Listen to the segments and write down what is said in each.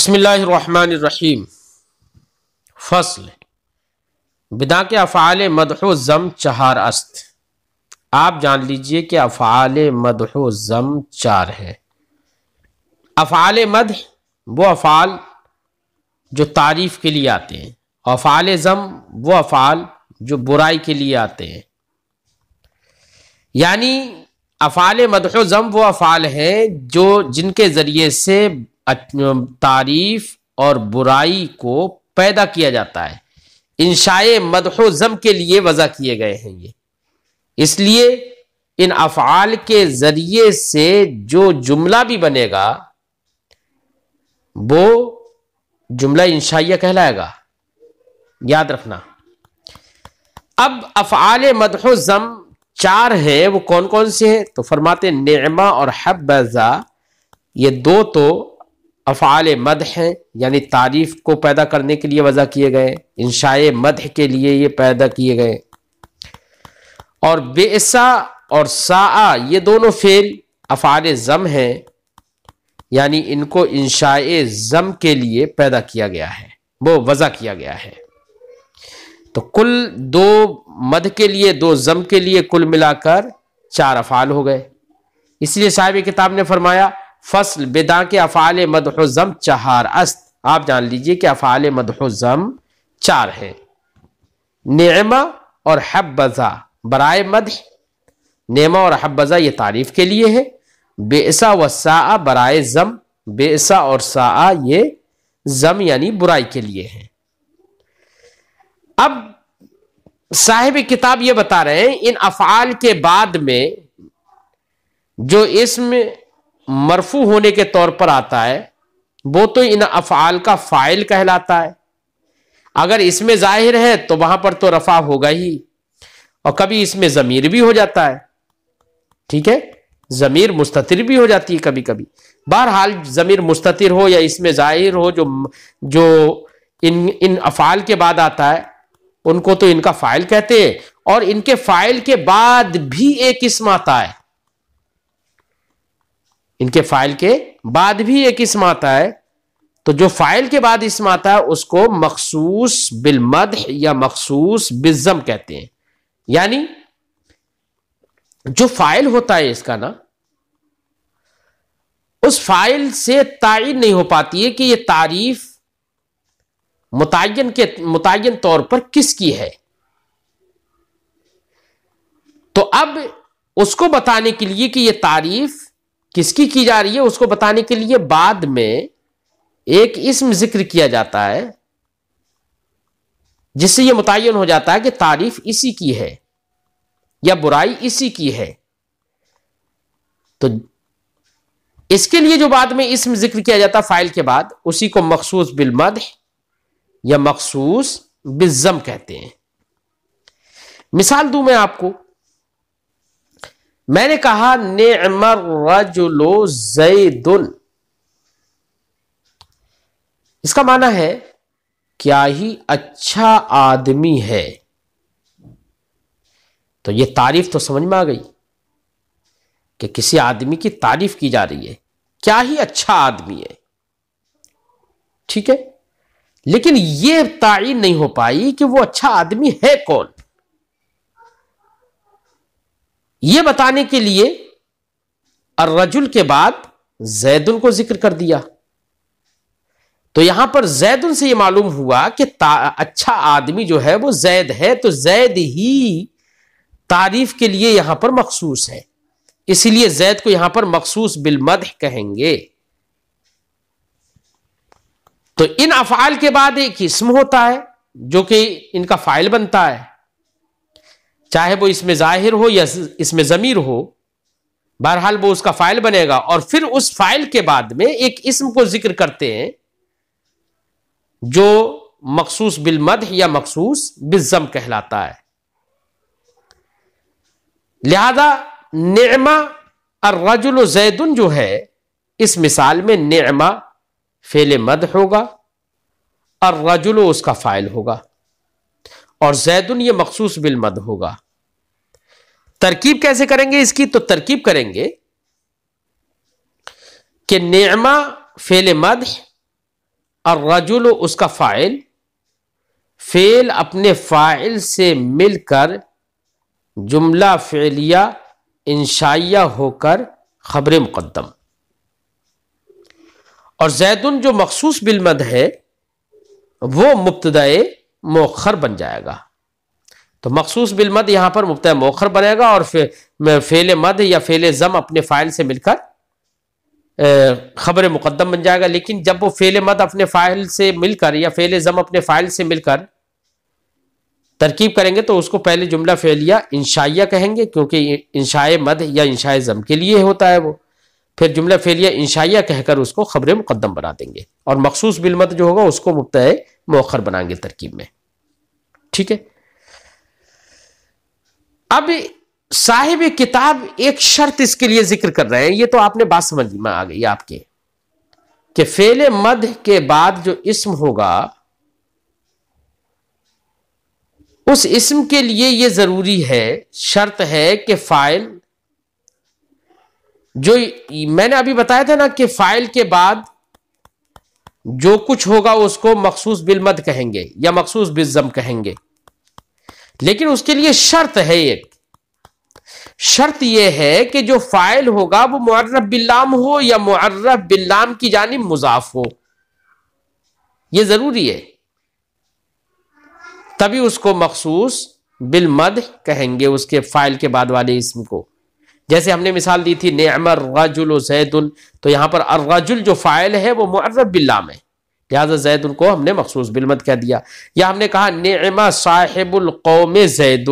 بسم اللہ الرحمن الرحیم۔ فصل بدا کے افعال مدح و ذم چہار است۔ آپ جان لیجئے کہ افعال مدح و ذم چار ہیں۔ افعال مدح وہ افعال جو تعریف کے لیے آتے ہیں، اور افعال ذم وہ افعال جو برائی کے لیے آتے ہیں۔ یعنی افعال مدح و ذم وہ افعال ہیں جن کے ذریعے سے تعریف اور برائی کو پیدا کیا جاتا ہے، انشاء مدح و ذم کے لیے وضع کیے گئے ہیں یہ۔ اس لیے ان افعال کے ذریعے سے جو جملہ بھی بنے گا وہ جملہ انشائیہ کہلائے گا، یاد رکھنا۔ اب افعال مدح و ذم چار ہیں، وہ کون کون سے ہیں؟ تو فرماتے نعمہ اور حبذا، یہ دو تو افعال مدح ہیں، یعنی تعریف کو پیدا کرنے کے لیے وضع کیے گئے، انشاء مدح کے لیے یہ پیدا کیے گئے۔ اور بئسا اور ساء یہ دونوں فعل افعال ذم ہیں، یعنی ان کو انشاء ذم کے لیے پیدا کیا گیا ہے، وہ وضع کیا گیا ہے۔ تو کل دو مدح کے لیے دو ذم کے لیے کل ملا کر چار افعال ہو گئے۔ اس لیے صاحب کتاب نے فرمایا فصل بدا کے افعال مدح و ذم چہار است۔ آپ جان لیجئے کہ افعال مدح و ذم چار ہیں۔ نعمہ اور حبذا برائے مدح، نعمہ اور حبذا یہ تعریف کے لیے ہے۔ بئسا و ساء برائے ذم، بئسا اور ساء یہ ذم یعنی برائی کے لیے ہے۔ اب صاحب کتاب یہ بتا رہے ہیں ان افعال کے بعد میں جو اسم مرفوع ہونے کے طور پر آتا ہے وہ تو ان افعال کا فاعل کہلاتا ہے۔ اگر اس میں ظاہر ہے تو وہاں پر تو رفع ہوگا ہی، اور کبھی اس میں ضمیر بھی ہو جاتا ہے، ٹھیک ہے، ضمیر مستتر بھی ہو جاتی ہے کبھی کبھی۔ بہرحال ضمیر مستتر ہو یا اس میں ظاہر ہو، جو ان افعال کے بعد آتا ہے ان کو تو ان کا فاعل کہتے ہیں، اور ان کے فاعل کے بعد بھی ایک اسم آتا ہے، ان کے فاعل کے بعد بھی ایک اسم آتا ہے، تو جو فاعل کے بعد اسم آتا ہے اس کو مخصوص بالمدح یا مخصوص بالذم کہتے ہیں۔ یعنی جو فاعل ہوتا ہے اس کا نا، اس فاعل سے تعین نہیں ہو پاتی ہے کہ یہ تعریف متعین طور پر کس کی ہے۔ تو اب اس کو بتانے کے لیے کہ یہ تعریف کس کی جا رہی ہے، اس کو بتانے کے لیے بعد میں ایک اسم ذکر کیا جاتا ہے جس سے یہ متعین ہو جاتا ہے کہ تعریف اسی کی ہے یا برائی اسی کی ہے۔ تو اس کے لیے جو بعد میں اسم ذکر کیا جاتا ہے فاعل کے بعد، اسی کو مخصوص بالمدح یا مخصوص بالذم کہتے ہیں۔ مثال دوں میں آپ کو، میں نے کہا نعم الرجل زید، اس کا معنی ہے کیا ہی اچھا آدمی ہے۔ تو یہ تعریف تو سمجھ میں آ گئی کہ کسی آدمی کی تعریف کی جا رہی ہے، کیا ہی اچھا آدمی ہے، ٹھیک ہے۔ لیکن یہ تعین نہیں ہو پائی کہ وہ اچھا آدمی ہے کون۔ یہ بتانے کے لیے الرجل کے بعد زیدن کو ذکر کر دیا، تو یہاں پر زیدن سے یہ معلوم ہوا کہ اچھا آدمی جو ہے وہ زید ہے، تو زید ہی تعریف کے لیے یہاں پر مخصوص ہے، اسی لیے زید کو یہاں پر مخصوص بالمدح کہیں گے۔ تو ان افعال کے بعد ایک اسم ہوتا ہے جو کہ ان کا فاعل بنتا ہے، چاہے وہ اس میں ظاہر ہو یا اس میں ضمیر ہو، بہرحال وہ اس کا فاعل بنے گا، اور پھر اس فاعل کے بعد میں ایک اسم کو ذکر کرتے ہیں جو مخصوص بالمدح یا مخصوص بالذم کہلاتا ہے۔ لہذا نعمہ الرجل زیدن جو ہے، اس مثال میں نعمہ فعل مدح ہوگا، الرجل اس کا فاعل ہوگا، اور زیدن یہ مخصوص بالمدح ہوگا۔ ترکیب کیسے کریں گے اس کی؟ تو ترکیب کریں گے کہ نعمہ فعل مدح الرجل اس کا فاعل، فعل اپنے فاعل سے مل کر جملہ فعلیہ انشائیہ ہو کر خبر مقدم، اور زیدن جو مخصوص بالمد ہے وہ مبتدائے مؤخر بن جائے گا. تو مخصوص بالمد یہاں پر مبتدا مؤخر بنے گا، اور فعل مد یا فعل ضم اپنے فاعل سے مل کر خبر مقدم بن جائے گا. لیکن جب وہ فعل مد اپنے فاعل سے مل کر یا فعل ضم اپنے فاعل سے مل کر ترکیب کریں گے تو اس کو پہلے جملہ فعلیہ انشائیہ کہیں گے، کیونکہ انشاء مد یا انشاء ضم کے لیے ہوتا ہے وہ. پھر جملہ فعلیہ انشائیہ کہہ کر اس کو خبر مقدم بنا دیں گے، اور مخصوص بالمد جو ہوگا اس کو مبتدا مؤخر بنائیں گے ترکیب میں. ٹھیک ہے. اب صاحب کتاب ایک شرط اس کے لیے ذکر کر رہے ہیں، یہ تو آپ نے بات سمجھ میں آ گئی آپ کے، کہ فعل مد کے بعد جو اسم ہوگا اس اسم کے لیے یہ ضروری ہے، شرط ہے کہ فاعل، جو میں نے ابھی بتایا تھا نا کہ فاعل کے بعد جو کچھ ہوگا اس کو مخصوص بالمد کہیں گے یا مخصوص بالضم کہیں گے. لیکن اس کے لیے شرط ہے، ایک شرط یہ ہے کہ جو فاعل ہوگا وہ معرف باللام ہو یا معرف باللام کی جانب مضاف ہو. یہ ضروری ہے، تبھی اس کو مخصوص بالمد کہیں گے اس کے فاعل کے بعد والے اسم کو. جیسے ہم نے مثال دی تھی نعم الرجل زید، تو یہاں پر الرجل جو فاعل ہے وہ معرف باللام ہے، لہذا زید کو ہم نے مخصوص بالمد کہہ دیا. یا ہم نے کہا نعم صاحب القوم زید،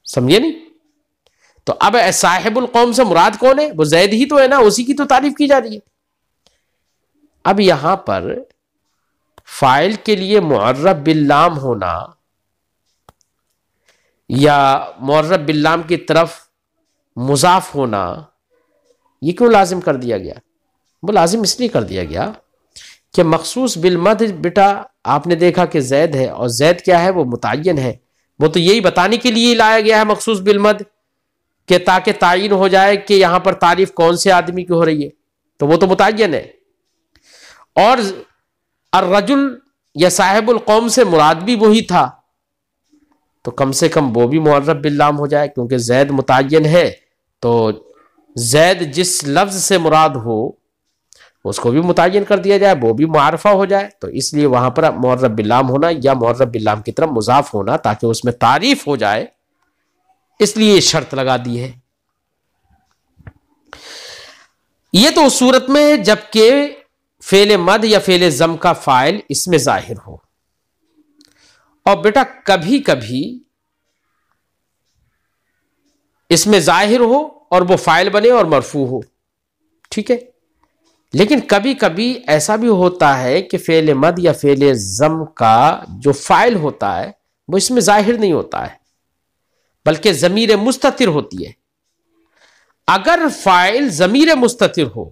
سمجھے نہیں؟ تو اب صاحب القوم سے مراد کون ہے؟ وہ زید ہی تو ہے نا، اسی کی تو تعریف کی جا رہی ہے. اب یہاں پر فاعل کے لیے معرف باللام ہونا یا معرف باللام کی طرف مضاف ہونا، یہ کیوں لازم کر دیا گیا؟ وہ لازم اس لیے کر دیا گیا کہ مخصوص بالمد بیٹا آپ نے دیکھا کہ زید ہے، اور زید کیا ہے؟ وہ متعین ہے. وہ تو یہی بتانے کے لیے لایا گیا ہے مخصوص بالمد، کہ تاکہ تعین ہو جائے کہ یہاں پر تعریف کون سے آدمی کی ہو رہی ہے، تو وہ تو متعین ہے. اور الرجل یا صاحب القوم سے مراد بھی وہی تھا، تو کم سے کم وہ بھی معرف باللام ہو جائے، کیونکہ زید متعین ہے تو زید جس لفظ سے مراد ہو اس کو بھی متعین کر دیا جائے، وہ بھی معرفہ ہو جائے. تو اس لیے وہاں پر معرف باللام ہونا یا معرف باللام کی طرف مضاف ہونا تاکہ اس میں تعریف ہو جائے، اس لیے یہ شرط لگا دی ہے. یہ تو اس صورت میں ہے جبکہ فعل مد یا فعل ضم کا فاعل اس میں ظاہر ہو. اور بیٹا کبھی کبھی اس میں ظاہر ہو اور وہ فاعل بنے اور مرفوع ہو، ٹھیک ہے. لیکن کبھی کبھی ایسا بھی ہوتا ہے کہ فعل مد یا فعل ضم کا جو فاعل ہوتا ہے وہ اس میں ظاہر نہیں ہوتا ہے، بلکہ ضمیر مستتر ہوتی ہے. اگر فاعل ضمیر مستتر ہو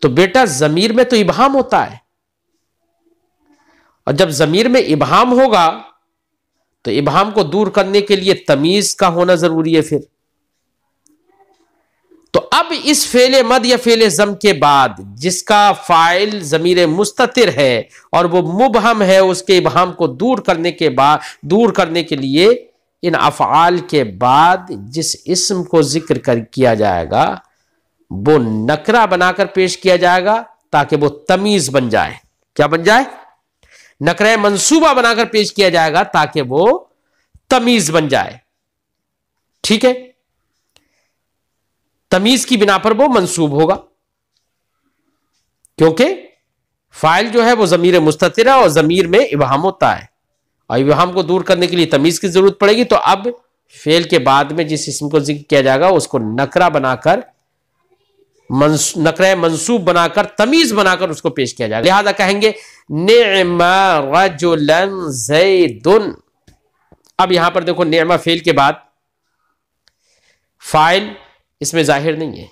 تو بیٹا ضمیر میں تو ابہام ہوتا ہے، اور جب ضمیر میں ابہام ہوگا تو ابہام کو دور کرنے کے لیے تمیز کا ہونا ضروری ہے. پھر تو اب اس فعل مد یا فعل ضم کے بعد جس کا فاعل ضمیر مستتر ہے اور وہ مبہم ہے، اس کے ابہام کو دور کرنے کے لیے ان افعال کے بعد جس اسم کو ذکر کیا جائے گا وہ نکرہ بنا کر پیش کیا جائے گا تاکہ وہ تمیز بن جائے. کیا بن جائے؟ نکرہ منصوبہ بنا کر پیش کیا جائے گا تاکہ وہ تمیز بن جائے. ٹھیک ہے، تمیز کی بنا پر وہ منصوب ہوگا، کیونکہ فاعل جو ہے وہ ضمیر مستتر ہے اور ضمیر میں ابہام ہوتا ہے، اور ابہام کو دور کرنے کے لیے تمیز کی ضرورت پڑے گی. تو اب فعل کے بعد میں جس اسم کو ذکر کیا جائے گا اس کو نکرہ بنا کر، نکرہ منصوب بنا کر، تمیز بنا کر اس کو پیش کیا جائے گا. لہذا کہیں گے نعم رجلا زید. اب یہاں پر دیکھو نعمہ فعل کے بعد فاعل اس میں ظاہر نہیں ہے،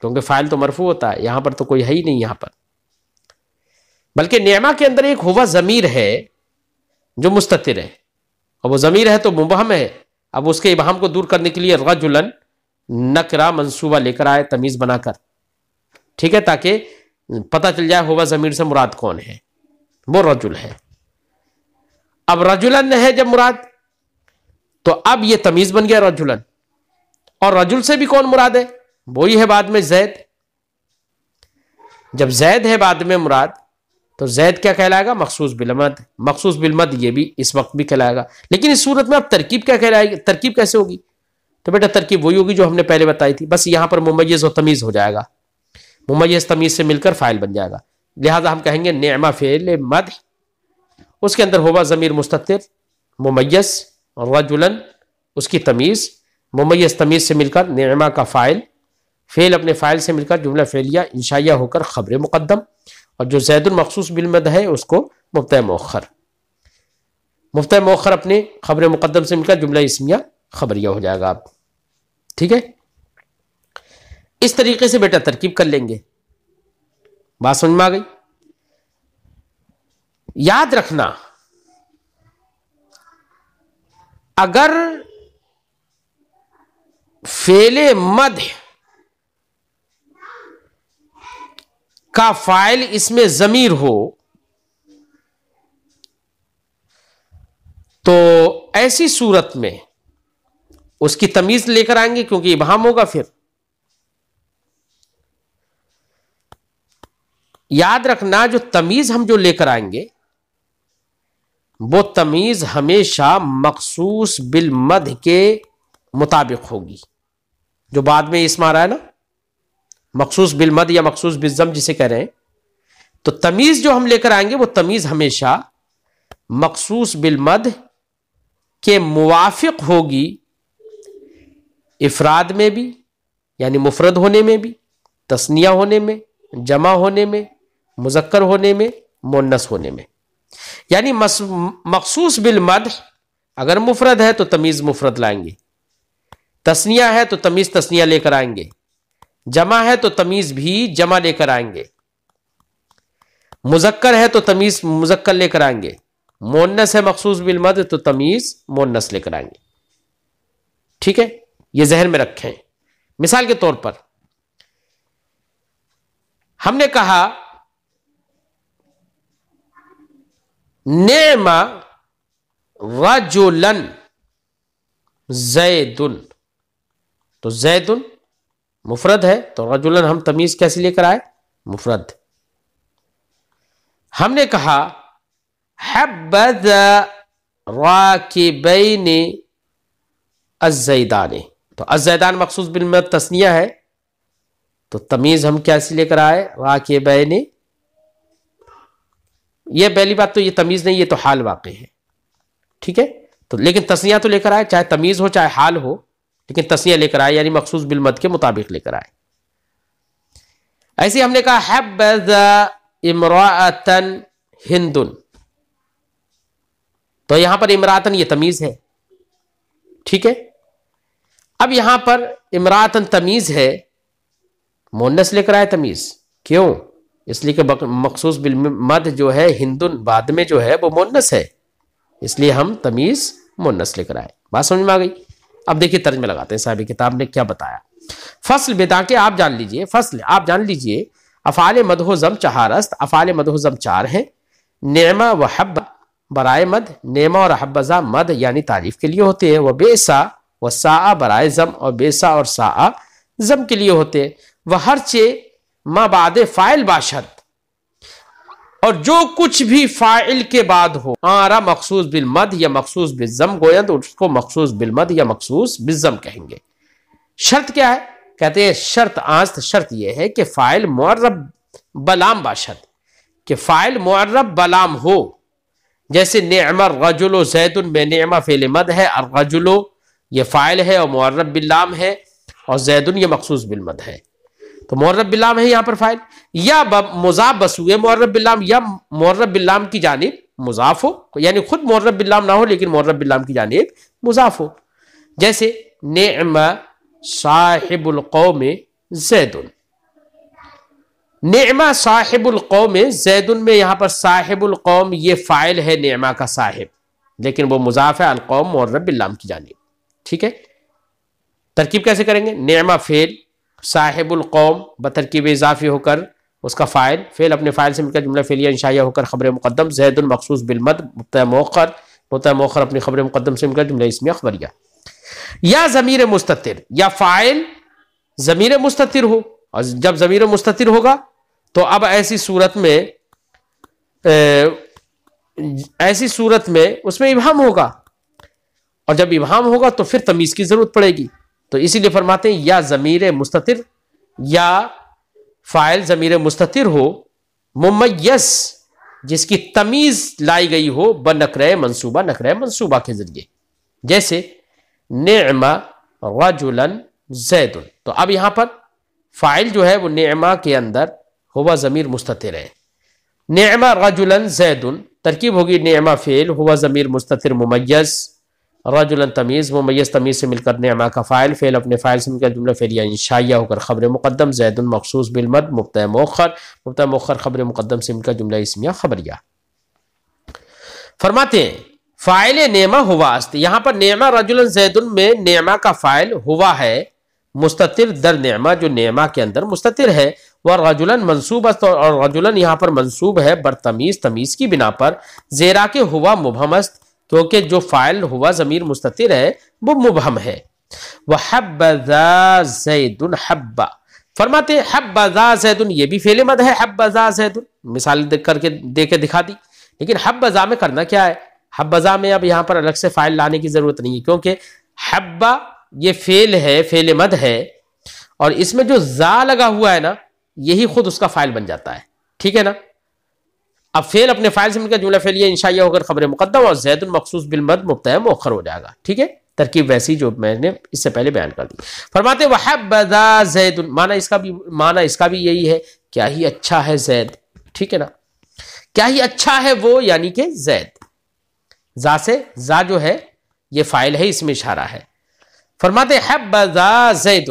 کیونکہ فاعل تو مرفوع ہوتا ہے، یہاں پر تو کوئی ہے ہی نہیں یہاں پر، بلکہ نعمہ کے اندر ایک ہوا ضمیر ہے جو مستتر ہے، اور وہ ضمیر ہے تو مبہم ہے. اب اس کے ابہام کو دور کرنے کے لیے رجلا نکرہ منصوبہ لے کر آئے تمیز بنا کر، ٹھیک ہے، تاکہ پتہ چل جائے ہوا ضمیر سے مراد کون ہے، وہ رجل ہے۔ اب رجلن ہے جب مراد، تو اب یہ تمیز بن گیا رجلن، اور رجل سے بھی کون مراد ہے؟ وہی ہے بعد میں زید۔ جب زید ہے بعد میں مراد تو زید کیا کہلائے گا؟ مخصوص بالمد۔ مخصوص بالمد یہ بھی اس وقت بھی کہلائے گا، لیکن اس صورت میں اب ترکیب کیا کہلائے گی؟ ترکیب کیسے ہوگی؟ تو بیٹا ترکیب وہی ہوگی جو ہم نے پہلے بتائی تھی، بس یہاں پر ممیز و تمیز ہو جائے گا، ممیز تمیز سے مل کر فاعل بن جائے گا۔ لہذا ہم کہیں گے نعمہ فعل مدح، اس کے اندر ہوا ضمیر مستتر ممیز، رجلن اس کی تمیز، ممیز تمیز سے مل کر نعمہ کا فاعل، فعل اپنے فاعل سے مل کر جملہ فعلیہ انشائیہ ہو کر خبر مقدم، اور جو زید المخصوص بالمد ہے اس کو مبتدا مؤخر، مبتدا مؤخر اپنے خبر مقدم سے مل کر جملہ اسمیہ خبریہ ہو جائے گا۔ آپ ٹھیک ہے، اس طریقے سے بیٹا ترکیب کر لیں گے۔ بات سمجھ میں آ گئی؟ یاد رکھنا اگر فعل مدح کا فاعل اس میں ضمیر ہو تو ایسی صورت میں اس کی تمیز لے کر آئیں گے، کیونکہ ابہام ہوگا۔ پھر یاد رکھنا جو تمیز ہم جو لے کر آئیں گے وہ تمیز ہمیشہ مخصوص بالمد کے مطابق ہوگی، جو بعد میں اسم آ رہا ہے نا، مخصوص بالمد یا مخصوص بالضم جسے کہہ رہے ہیں، تو تمیز جو ہم لے کر آئیں گے وہ تمیز ہمیشہ مخصوص بالمد کے موافق ہوگی، افراد میں بھی یعنی مفرد ہونے میں بھی، تثنیہ ہونے میں، جمع ہونے میں، مذکر ہونے میں، مؤنث ہونے میں۔ یعنی مخصوص بالمد اگر مفرد ہے تو تمیز مفرد لائیں گے، تثنیہ ہے تو تمیز تثنیہ لے کر آئیں گے، جمع ہے تو تمیز بھی جمع لے کر آئیں گے، مذکر ہے تو تمیز مذکر لے کر آئیں گے، مؤنث ہے مخصوص بالمد تو تمیز مؤنث لے کر آئیں گے۔ ٹھیک ہے، یہ ذہن میں رکھیں۔ مثال کے طور پر ہم نے کہا نعم رجلن زیدن، تو زیدن مفرد ہے تو رجلن ہم تمیز کیسے لے کر آئے؟ مفرد۔ ہم نے کہا حبذا راکبین الزیدان، تو الزیدان مخصوص بالمد تثنیہ ہے تو تمیز ہم کیسے لے کر آئے؟ راکبین۔ یہ پہلی بات تو یہ تمیز نہیں، یہ تو حال واقع ہے۔ ٹھیک ہے، تو لیکن تثنیہ تو لے کر آئے، چاہے تمیز ہو چاہے حال ہو، لیکن تثنیہ لے کر آئے یعنی مخصوص بالمد کے مطابق لے کر آئے۔ ایسے ہم نے کہا حبذا امرأۃ ہند، تو یہاں پر امرأۃ یہ تمیز ہے۔ ٹھیک ہے، اب یہاں پر امرأۃ تمیز ہے، مؤنث لے کر آئے تمیز، کیوں؟ اس لیے کہ مخصوص بالمد جو ہے ہندن بعد میں جو ہے وہ مؤنث ہے، اس لیے ہم تمیز مؤنث لے کر آئے۔ بات سمجھ میں آ گئی؟ اب دیکھیے ترجمہ لگاتے ہیں صاحب کتاب نے کیا بتایا۔ فصل بتا کے آپ جان لیجئے، فصل آپ جان لیجئے افعال مدح و ضم چہارست، افعال مدح و ضم چار ہیں۔ نعمہ و حب برائے مد، نعمہ اور حبذا مد یعنی تعریف کے لیے ہوتے ہیں، وہ بیسا و ساء برائے ضم، اور بیسا اور ساء ضم کے لیے ہوتے ہیں۔ وہ ہر چے ما بعد فاعل باشد، اور جو کچھ بھی فاعل کے بعد ہو آرا مخصوص بالمد یا مخصوص بالضم گویا تو اس کو مخصوص بالمد یا مخصوص بالضم کہیں گے۔ شرط کیا ہے؟ کہتے ہیں شرط آست، شرط یہ ہے کہ فاعل معرب بلام باشد، کہ فاعل معرب بلام ہو، جیسے نعم الرجل زید میں نعمہ فعل مد ہے، الرجل یہ فاعل ہے اور معرب باللام ہے، اور زید یہ مخصوص بالمد ہے، تو معرب باللام ہے یہاں پر فاعل، یا مضاف بسوئے معرب باللام، یا معرب باللام کی جانب مضاف ہو، یعنی خود معرب باللام نہ ہو لیکن معرب باللام کی جانب مضاف ہو، جیسے نعم صاحب القوم زید، نعمہ صاحب القوم زید میں یہاں پر صاحب القوم یہ فاعل ہے نعمہ کا صاحب، لیکن وہ مضاف ہے القوم معرب باللام کی جانب۔ ٹھیک ہے، ترکیب کیسے کریں گے؟ نعمہ فعل، صاحب القوم بترکیب اضافی ہو کر اس کا فاعل، فعل اپنے فاعل سے مل کر جملہ فعلیہ انشائیہ ہو کر خبر مقدم، زید مخصوص بالمد مبتدا مؤخر، مبتدا مؤخر اپنی خبر مقدم سے مل کر جملہ اسمیہ خبریہ. یا ضمیر مستتر، یا فاعل ضمیر مستتر ہو، اور جب ضمیر مستتر ہوگا تو اب ایسی صورت میں اس میں ابہام ہوگا، اور جب ابہام ہوگا تو پھر تمیز کی ضرورت پڑے گی. تو اسی لیے فرماتے ہیں یا ضمیر مستتر یا فاعل ضمیر مستتر ہو ممیز جس کی تمیز لائی گئی ہو بنکرہ منصوبہ، نکرہ منصوبہ کے ذریعے، جیسے نعم رجلا زید. تو اب یہاں پر فاعل جو ہے وہ نعمہ کے اندر ہوا ضمیر مستتر ہے. نعم رجلا زید ترکیب ہوگی نعمہ فعل ہوا ضمیر مستتر ممیز، رجلا تمیز، ممیز تمیز سے مل کر نعمہ کا فاعل، فعل اپنے فاعل سے مل کر جملہ فعلیہ انشائیہ ہو کر خبر مقدم، زید مخصوص بالمد مبتدا مؤخر، مبتدا مؤخر خبر مقدم سے مل کر جملہ اسمیہ خبریہ. فرماتے ہیں فاعل نعمہ ہوا است، یہاں پر نعمہ رجلا زید میں نعمہ کا فاعل ہوا ہے مستتر در نعمہ جو نعمہ کے اندر مستتر ہے، ورجلا منصوب است، اور رجلا یہاں پر منصوب ہے برتمیز، تمیز کی بنا پر، زیرا کہ ہوا مبہم است کیونکہ جو فاعل ہوا ضمیر مستتر ہے وہ مبہم ہے. وحبذا زید حبا، فرماتے ہیں حبذا زید یہ بھی فعل مد ہے، حبذا زید مثال دے کے دکھا دی. لیکن حبذا میں کرنا کیا ہے؟ حبذا میں اب یہاں پر الگ سے فاعل لانے کی ضرورت نہیں ہے، کیونکہ حبا یہ فعل ہے، فعل مد ہے، اور اس میں جو زا لگا ہوا ہے نا یہی خود اس کا فاعل بن جاتا ہے. ٹھیک ہے نا؟ اب فعل اپنے فاعل سے مل کر جملہ فعلیہ انشائیہ ہو کر خبر مقدم، اور زید مخصوص بالمد مبتدا مؤخر ہو جائے گا. ٹھیک ہے؟ ترکیب ویسی جو میں نے اس سے پہلے بیان کر دی. فرماتے وحبذا زید، معنی اس کا بھی یہی ہے، کیا ہی اچھا ہے زید. ٹھیک ہے نا؟ کیا ہی اچھا ہے وہ، یعنی کہ زید. زا سے، زا جو ہے یہ فاعل ہے، اس میں اشارہ ہے. فرماتے حبذا زید،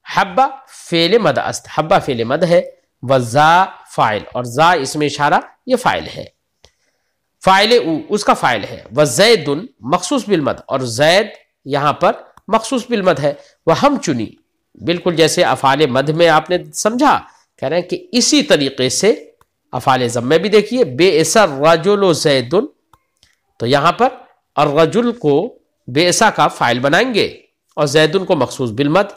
حبا فعل مد است، حبا فعل مد ہے، وزا فاعل، اور زا اس میں اشارہ یہ فاعل ہے، فاعل او اس کا فاعل ہے. وزید مخصوص بالمد، اور زید یہاں پر مخصوص بالمد ہے. وہ ہم چنی، بالکل جیسے افعال مد میں آپ نے سمجھا، کہہ رہے ہیں کہ اسی طریقے سے افعال ضم میں بھی دیکھیے بئس الرجل زید، تو یہاں پر الرجل کو بئس کا فاعل بنائیں گے اور زیدن کو مخصوص بالمد.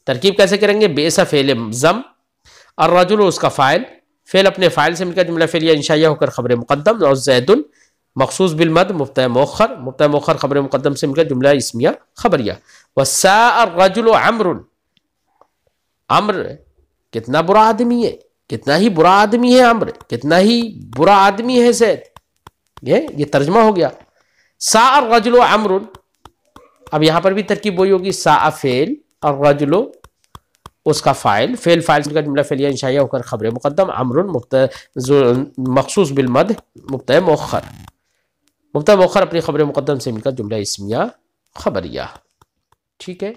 ترکیب کیسے کریں گے؟ بئس فعل ضم، الرجل اس کا فاعل، فعل اپنے فاعل سے مل کر جملہ فعلیہ انشائیہ ہو کر خبر مقدم، اور زیدن مخصوص بالمد مبتدا مؤخر، مبتدا مؤخر خبر مقدم سے مل کر جملہ اسمیہ خبریہ. وساء الرجل عمرو، عمرو کتنا برا آدمی ہے، کتنا ہی برا آدمی ہے عمرو، کتنا ہی برا آدمی ہے زید. یہ ترجمہ ہو گیا. ساء الرجل عمرو، اب یہاں پر بھی ترکیب وہی ہوگی، ساء فعل، الرجل اس کا فاعل، فعل فاعل سے جملہ فعلیہ انشائیہ ہو کر خبر مقدم، عمرو مخصوص بالمد مبتدا مؤخر، مبتدا مؤخر اپنی خبر مقدم سے مل کر جملہ اسمیہ خبریہ. ٹھیک ہے؟